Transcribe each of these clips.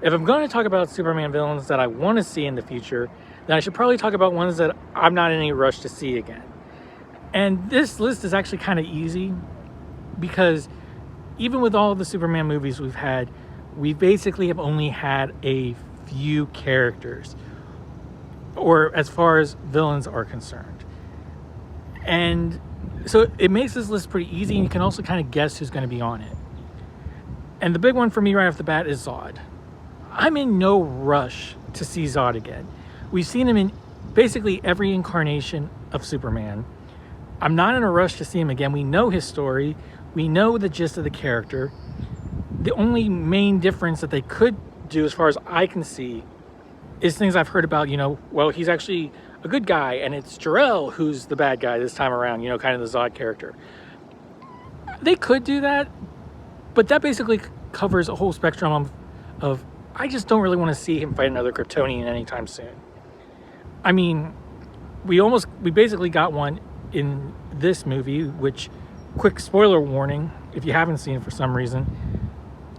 if I'm going to talk about Superman villains that I want to see in the future, then I should probably talk about ones that I'm not in any rush to see again. And this list is actually kind of easy because even with all of the Superman movies we've had, we basically have only had a few characters, or as far as villains are concerned. And so it makes this list pretty easy, and you can also kind of guess who's going to be on it. And the big one for me right off the bat is Zod. I'm in no rush to see Zod again. We've seen him in basically every incarnation of Superman. I'm not in a rush to see him again. We know his story. We know the gist of the character. The only main difference that they could do, as far as I can see, is things I've heard about, well, he's actually a good guy, and it's Jor-El who's the bad guy this time around, kind of the Zod character. They could do that, but that basically covers a whole spectrum of I just don't really want to see him fight another Kryptonian anytime soon. I mean, we basically got one in this movie, which, quick spoiler warning, if you haven't seen it for some reason,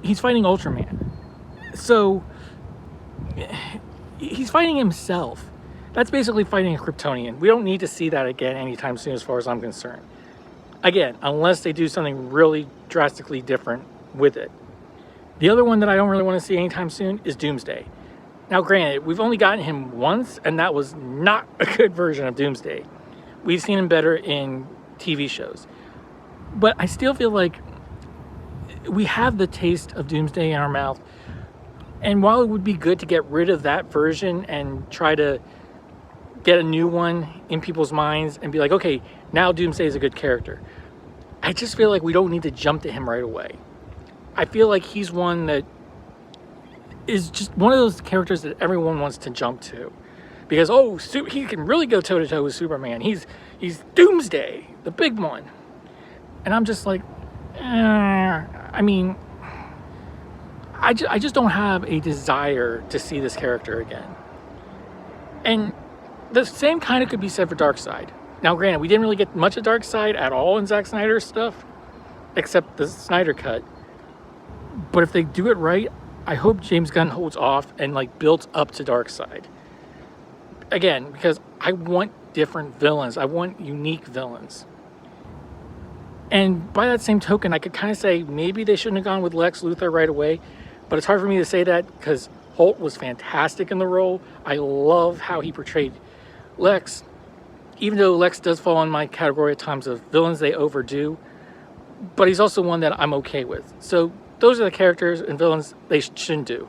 he's fighting Ultraman. So, he's fighting himself. That's basically fighting a Kryptonian. We don't need to see that again anytime soon as far as I'm concerned. Again, unless they do something really drastically different with it. The other one that I don't really want to see anytime soon is Doomsday. Now, granted, we've only gotten him once, and that was not a good version of Doomsday. We've seen him better in TV shows. But I still feel like we have the taste of Doomsday in our mouth. And while it would be good to get rid of that version and try to get a new one in people's minds and be like, okay, now Doomsday is a good character, I just feel like we don't need to jump to him right away. I feel like he's one that is just one of those characters that everyone wants to jump to. Because, he can really go toe-to-toe with Superman. He's Doomsday, the big one. And I'm just like, I mean, I just don't have a desire to see this character again. And the same kind of could be said for Darkseid. Now, granted, we didn't really get much of Darkseid at all in Zack Snyder's stuff, except the Snyder Cut. But if they do it right, I hope James Gunn holds off and builds up to Darkseid. Again, because I want different villains. I want unique villains. And by that same token, I could kind of say maybe they shouldn't have gone with Lex Luthor right away. But it's hard for me to say that because Holt was fantastic in the role. I love how he portrayed Lex. Even though Lex does fall in my category at times of villains they overdo. But he's also one that I'm okay with. So those are the characters and villains they shouldn't do.